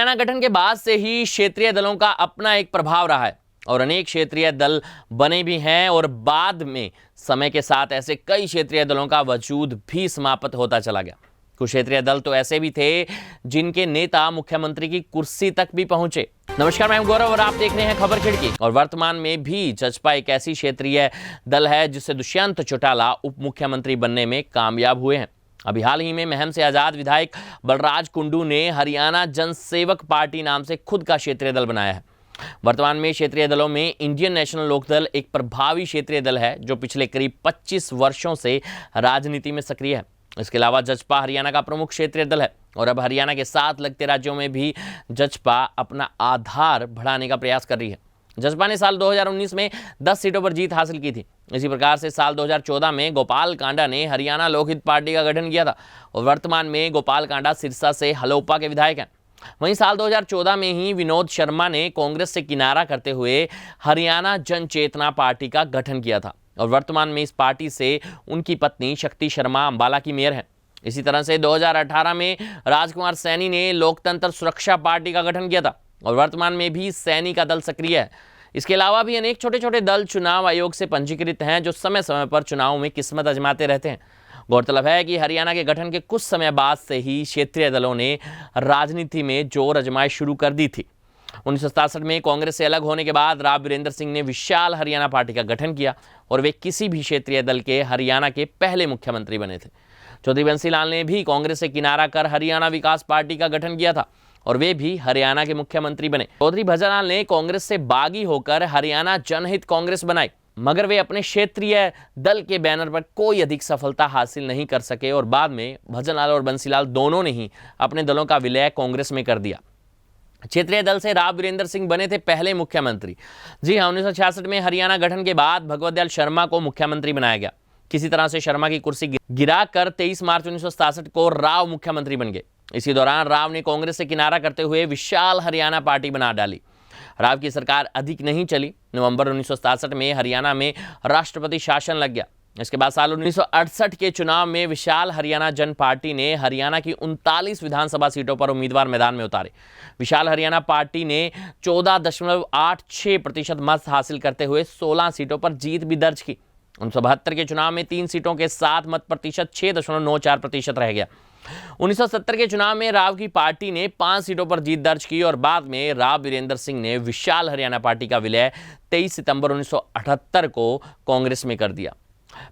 हरियाणा गठन के बाद से ही क्षेत्रीय दलों का अपना एक प्रभाव रहा है और अनेक क्षेत्रीय दल बने भी हैं और बाद में समय के साथ ऐसे कई क्षेत्रीय दलों का वजूद भी समाप्त होता चला गया। कुछ क्षेत्रीय दल तो ऐसे भी थे जिनके नेता मुख्यमंत्री की कुर्सी तक भी पहुंचे। नमस्कार, मैं गौरव और आप देख रहे हैं खबर खिड़की। और वर्तमान में भी जजपा एक ऐसी क्षेत्रीय दल है जिससे दुष्यंत चौटाला उप मुख्यमंत्री बनने में कामयाब हुए हैं। अभी हाल ही में महम से आजाद विधायक बलराज कुंडू ने हरियाणा जनसेवक पार्टी नाम से खुद का क्षेत्रीय दल बनाया है। वर्तमान में क्षेत्रीय दलों में इंडियन नेशनल लोकदल एक प्रभावी क्षेत्रीय दल है जो पिछले करीब 25 वर्षों से राजनीति में सक्रिय है। इसके अलावा जजपा हरियाणा का प्रमुख क्षेत्रीय दल है और अब हरियाणा के साथ लगते राज्यों में भी जजपा अपना आधार बढ़ाने का प्रयास कर रही है। जजपा ने साल 2019 में 10 सीटों पर जीत हासिल की थी। इसी प्रकार से साल 2014 में गोपाल कांडा ने हरियाणा लोकहित पार्टी का गठन किया था और वर्तमान में गोपाल कांडा सिरसा से हलोपा के विधायक हैं। वहीं साल 2014 में ही विनोद शर्मा ने कांग्रेस से किनारा करते हुए हरियाणा जन चेतना पार्टी का गठन किया था और वर्तमान में इस पार्टी से उनकी पत्नी शक्ति शर्मा अंबाला की मेयर हैं। इसी तरह से 2018 में राजकुमार सैनी ने लोकतंत्र सुरक्षा पार्टी का गठन किया था और वर्तमान में भी सैनी का दल सक्रिय है। इसके अलावा भी अनेक छोटे छोटे दल चुनाव आयोग से पंजीकृत हैं जो समय समय पर चुनावों में किस्मत आजमाते रहते हैं। गौरतलब है कि हरियाणा के गठन के कुछ समय बाद से ही क्षेत्रीय दलों ने राजनीति में जोर आजमाइश शुरू कर दी थी। 1967 में कांग्रेस से अलग होने के बाद राव वीरेंद्र सिंह ने विशाल हरियाणा पार्टी का गठन किया और वे किसी भी क्षेत्रीय दल के हरियाणा के पहले मुख्यमंत्री बने थे। चौधरी बंसीलाल ने भी कांग्रेस से किनारा कर हरियाणा विकास पार्टी का गठन किया था और वे भी हरियाणा के मुख्यमंत्री बने। चौधरी भजनलाल ने कांग्रेस से बागी होकर हरियाणा जनहित कांग्रेस बनाई, मगर वे अपने क्षेत्रीय दल के बैनर पर कोई अधिक सफलता हासिल नहीं कर सके और बाद में भजनलाल और बंसीलाल दोनों ने ही अपने दलों का विलय कांग्रेस में कर दिया। क्षेत्रीय दल से राव वीरेंद्र सिंह बने थे पहले मुख्यमंत्री। जी हाँ, 1966 में हरियाणा गठन के बाद भगवत दयाल शर्मा को मुख्यमंत्री बनाया गया। किसी तरह से शर्मा की कुर्सी गिराकर 23 मार्च 1967 को राव मुख्यमंत्री बन गए। इसी दौरान राव ने कांग्रेस से किनारा करते हुए विशाल हरियाणा पार्टी बना डाली। राव की सरकार अधिक नहीं चली। नवंबर 1967 में हरियाणा में राष्ट्रपति शासन लग गया। इसके बाद साल 1968 के चुनाव में विशाल हरियाणा जन पार्टी ने हरियाणा की 39 विधानसभा सीटों पर उम्मीदवार मैदान में उतारे। विशाल हरियाणा पार्टी ने 14.86% मत हासिल करते हुए 16 सीटों पर जीत भी दर्ज की। 1972 के चुनाव में 3 सीटों के साथ मत प्रतिशत 6.94% रह गया। 1970 के चुनाव में राव की पार्टी ने 5 सीटों पर जीत दर्ज की और बाद में राव वीरेंद्र सिंह ने विशाल हरियाणा पार्टी का विलय 23 सितंबर 1978 को कांग्रेस में कर दिया।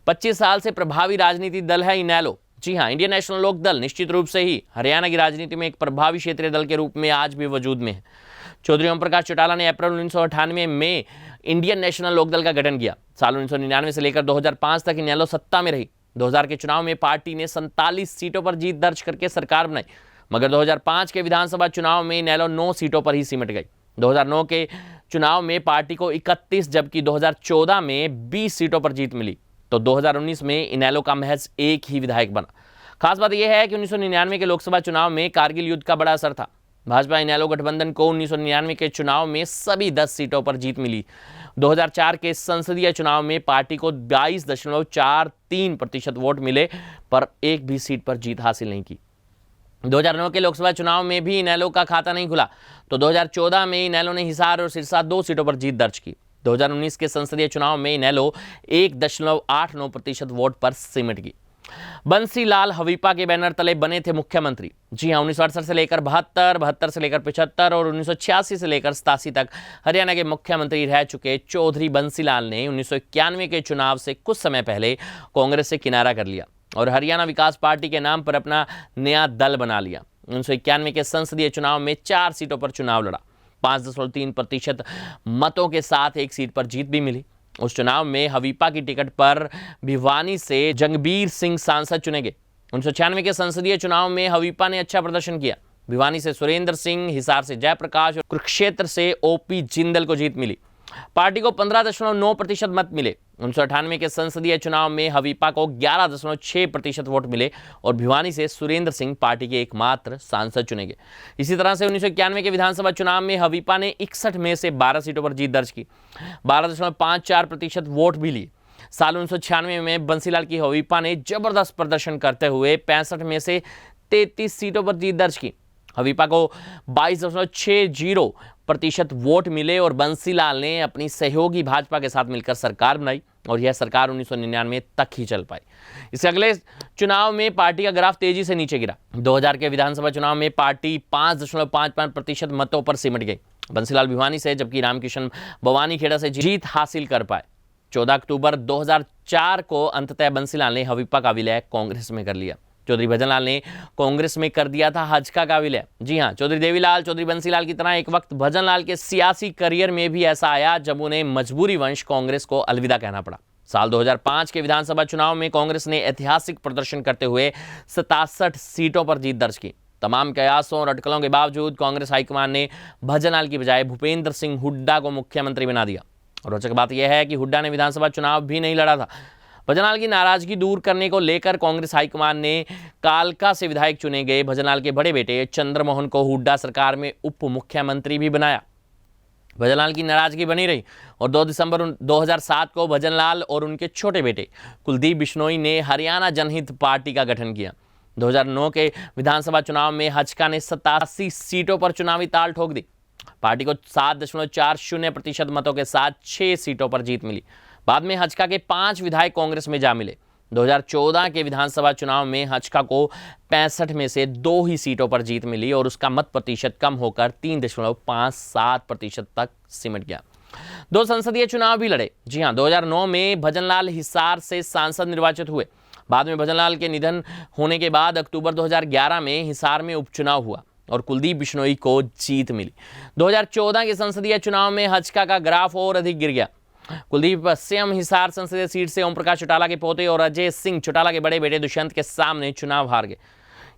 25 साल से प्रभावी राजनीति दल है इनेलो। जी हाँ, इंडियन नेशनल लोक दल निश्चित रूप से ही हरियाणा की राजनीति में एक प्रभावी क्षेत्रीय दल के रूप में आज भी वजूद में है। चौधरी ओम प्रकाश चौटाला ने अप्रैल 1998 में इंडियन नेशनल लोकदल का गठन किया। साल 1999 से लेकर 2005 तक इनेलो सत्ता में रही। 2000 के चुनाव में पार्टी ने 47 सीटों पर जीत दर्ज करके सरकार बनाई, मगर 2005 के विधानसभा चुनाव में इनेलो 9 सीटों पर ही सिमट गई। 2009 के चुनाव में पार्टी को 31 जबकि 2014 में 20 सीटों पर जीत मिली, तो 2019 में इनेलो का महज एक ही विधायक बना। खास बात यह है कि 1999 के लोकसभा चुनाव में कारगिल युद्ध का बड़ा असर था। भाजपा इनेलो गठबंधन को 1999 के चुनाव में सभी 10 सीटों पर जीत मिली। 2004 के संसदीय चुनाव में पार्टी को 22.43% वोट मिले पर एक भी सीट पर जीत हासिल नहीं की। 2009 के लोकसभा चुनाव में भी इनेलो का खाता नहीं खुला, तो 2014 में इनेलो ने हिसार और सिरसा 2 सीटों पर जीत दर्ज की। 2019 के संसदीय चुनाव में इनेलो 1.89% वोट पर सिमट गई। बंसीलाल हवीपा के बैनर तले बने थे मुख्यमंत्री। जी हां, 1968 से लेकर 72, 72 से लेकर 75 और 1986 से लेकर 87 तक हरियाणा के मुख्यमंत्री रह चुके चौधरी बंसीलाल ने 1991 के चुनाव से कुछ समय पहले कांग्रेस से किनारा कर लिया और हरियाणा विकास पार्टी के नाम पर अपना नया दल बना लिया। 1991 के संसदीय चुनाव में 4 सीटों पर चुनाव लड़ा। 5.3% मतों के साथ एक सीट पर जीत भी मिली। उस चुनाव में हवीपा की टिकट पर भिवानी से जंगबीर सिंह सांसद चुने गए। 1996 के संसदीय चुनाव में हवीपा ने अच्छा प्रदर्शन किया। भिवानी से सुरेंद्र सिंह, हिसार से जयप्रकाश और कुरुक्षेत्र से ओपी जिंदल को जीत मिली। पार्टी को 15.9% मत मिले। 1998 के संसदीय चुनाव में हवीपा को 11.6% वोट मिले और भिवानी से सुरेंद्र सिंह पार्टी के एकमात्र सांसद चुने गए। इसी तरह से 1991 के विधानसभा चुनाव में हवीपा ने 61 में से 12 सीटों पर जीत दर्ज की, 12.54% वोट भी लिए। साल 1996 में बंसीलाल की हवीपा ने जबरदस्त प्रदर्शन करते हुए 65 में से 33 सीटों पर जीत दर्ज की हवीपा को 22.60% वोट मिले और बंसीलाल ने अपनी सहयोगी भाजपा के साथ मिलकर सरकार बनाई और यह सरकार 1999 तक ही चल पाई। इसके अगले चुनाव में पार्टी का ग्राफ तेजी से नीचे गिरा। 2000 के विधानसभा चुनाव में पार्टी 5.55% मतों पर सिमट गई बंसीलाल भिवानी से, जबकि रामकिशन बवानीखेड़ा से जीत हासिल कर पाए। 14 अक्टूबर 2004 को अंततः बंसीलाल ने हवीपा का विलय कांग्रेस में कर लिया। चौधरी भजनलाल ने कांग्रेस में कर दिया था हजका का विलय। जी हां, चौधरी देवीलाल, चौधरी बंसीलाल की तरह एक वक्त भजनलाल के सियासी करियर में भी ऐसा आया जब उन्हें मजबूरीवश कांग्रेस को अलविदा कहना पड़ा। साल 2005 के विधानसभा चुनाव में कांग्रेस ने ऐतिहासिक प्रदर्शन करते हुए 67 सीटों पर जीत दर्ज की। तमाम कयासों और अटकलों के बावजूद कांग्रेस हाईकमान ने भजनलाल की बजाय भूपेंद्र सिंह हुड्डा को मुख्यमंत्री बना दिया। रोचक बात यह है कि हुड्डा ने विधानसभा चुनाव भी नहीं लड़ा था। भजनलाल की नाराजगी दूर करने को लेकर कांग्रेस हाईकमान ने कालका से विधायक चुने गए भजनलाल के बड़े बेटे चंद्रमोहन को हुड्डा सरकार में उप मुख्यमंत्री भी बनाया। भजनलाल की नाराजगी बनी रही और 2 दिसंबर 2007 को भजनलाल और उनके छोटे बेटे कुलदीप बिश्नोई ने हरियाणा जनहित पार्टी का गठन किया। 2009 के विधानसभा चुनाव में हजका ने 87 सीटों पर चुनावी ताल ठोक दी। पार्टी को 7.40% मतों के साथ 6 सीटों पर जीत मिली। बाद में हजका के 5 विधायक कांग्रेस में जा मिले। 2014 के विधानसभा चुनाव में हजका को 65 में से 2 ही सीटों पर जीत मिली और उसका मत प्रतिशत कम होकर 3.57% तक सिमट गया। 2 संसदीय चुनाव भी लड़े। जी हां, 2009 में भजनलाल हिसार से सांसद निर्वाचित हुए। बाद में भजनलाल के निधन होने के बाद अक्टूबर 2011 में हिसार में उपचुनाव हुआ और कुलदीप बिश्नोई को जीत मिली। 2014 के संसदीय चुनाव में हजका का ग्राफ और अधिक गिर गया। कुलदीप स्वयं हिसार संसदीय सीट से ओम प्रकाश चौटाला के पोते और अजय सिंह चौटाला के बड़े बेटे दुष्यंत के सामने चुनाव हार गए।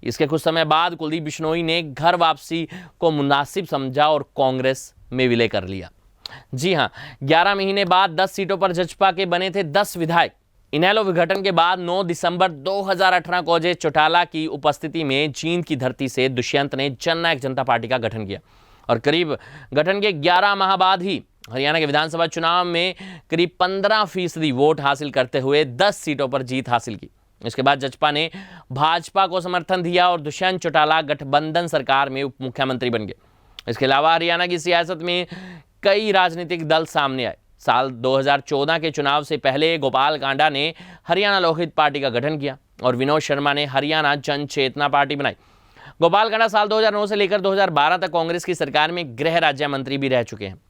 इसके कुछ समय बाद कुलदीप बिश्नोई ने घर वापसी को मुनासिब समझा और कांग्रेस में विलय कर लिया। जी हां, 11 महीने बाद 10 सीटों पर जजपा के बने थे 10 विधायक। इनेलो विघटन के बाद 9 दिसंबर 2018 को अजय चौटाला की उपस्थिति में जींद की धरती से दुष्यंत ने जननायक जनता पार्टी का गठन किया और करीब गठन के 11 माह बाद ही हरियाणा के विधानसभा चुनाव में करीब 15% वोट हासिल करते हुए 10 सीटों पर जीत हासिल की। इसके बाद जजपा ने भाजपा को समर्थन दिया और दुष्यंत चौटाला गठबंधन सरकार में उप मुख्यमंत्री बन गए। इसके अलावा हरियाणा की सियासत में कई राजनीतिक दल सामने आए। साल 2014 के चुनाव से पहले गोपाल कांडा ने हरियाणा लोकहित पार्टी का गठन किया और विनोद शर्मा ने हरियाणा जन चेतना पार्टी बनाई। गोपाल कांडा साल 2009 से लेकर 2012 तक कांग्रेस की सरकार में गृह राज्य मंत्री भी रह चुके हैं,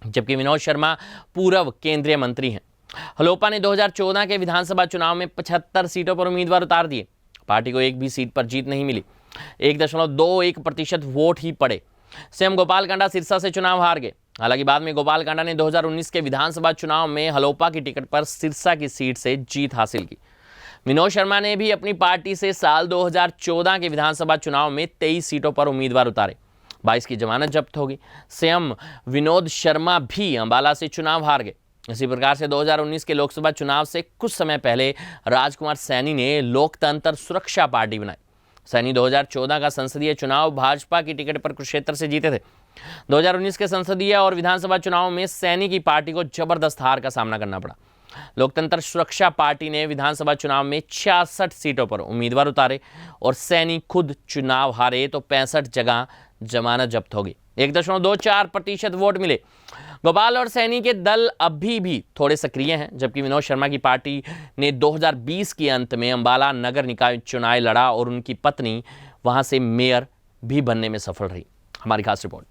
जबकि विनोद शर्मा पूर्व केंद्रीय मंत्री हैं। हलोपा ने 2014 के विधानसभा चुनाव में 75 सीटों पर उम्मीदवार उतार दिए। पार्टी को एक भी सीट पर जीत नहीं मिली, 1.21% वोट ही पड़े। स्वयं गोपाल कांडा सिरसा से चुनाव हार गए। हालांकि बाद में गोपाल कांडा ने 2019 के विधानसभा चुनाव में हलोपा की टिकट पर सिरसा की सीट से जीत हासिल की। विनोद शर्मा ने भी अपनी पार्टी से साल 2014 के विधानसभा चुनाव में 23 सीटों पर उम्मीदवार उतारे। 22 की जमानत जब्त होगी। स्वयं विनोद शर्मा भी अंबाला से चुनाव हार गए। इसी प्रकार से 2019 के लोकसभा चुनाव से कुछ समय पहले राजकुमार सैनी ने लोकतंत्र सुरक्षा पार्टी बनाई। सैनी 2014 का संसदीय चुनाव भाजपा की टिकट पर कुरुक्षेत्र से जीते थे। 2019 के संसदीय और विधानसभा चुनाव में सैनी की पार्टी को जबरदस्त हार का सामना करना पड़ा। लोकतंत्र सुरक्षा पार्टी ने विधानसभा चुनाव में 66 सीटों पर उम्मीदवार उतारे और सैनी खुद चुनाव हारे तो 65 जगह जमानत जब्त होगी। 1.24% वोट मिले। गोपाल और सैनी के दल अभी भी थोड़े सक्रिय हैं, जबकि विनोद शर्मा की पार्टी ने 2020 के अंत में अंबाला नगर निकाय चुनाव लड़ा और उनकी पत्नी वहां से मेयर भी बनने में सफल रही। हमारी खास रिपोर्ट।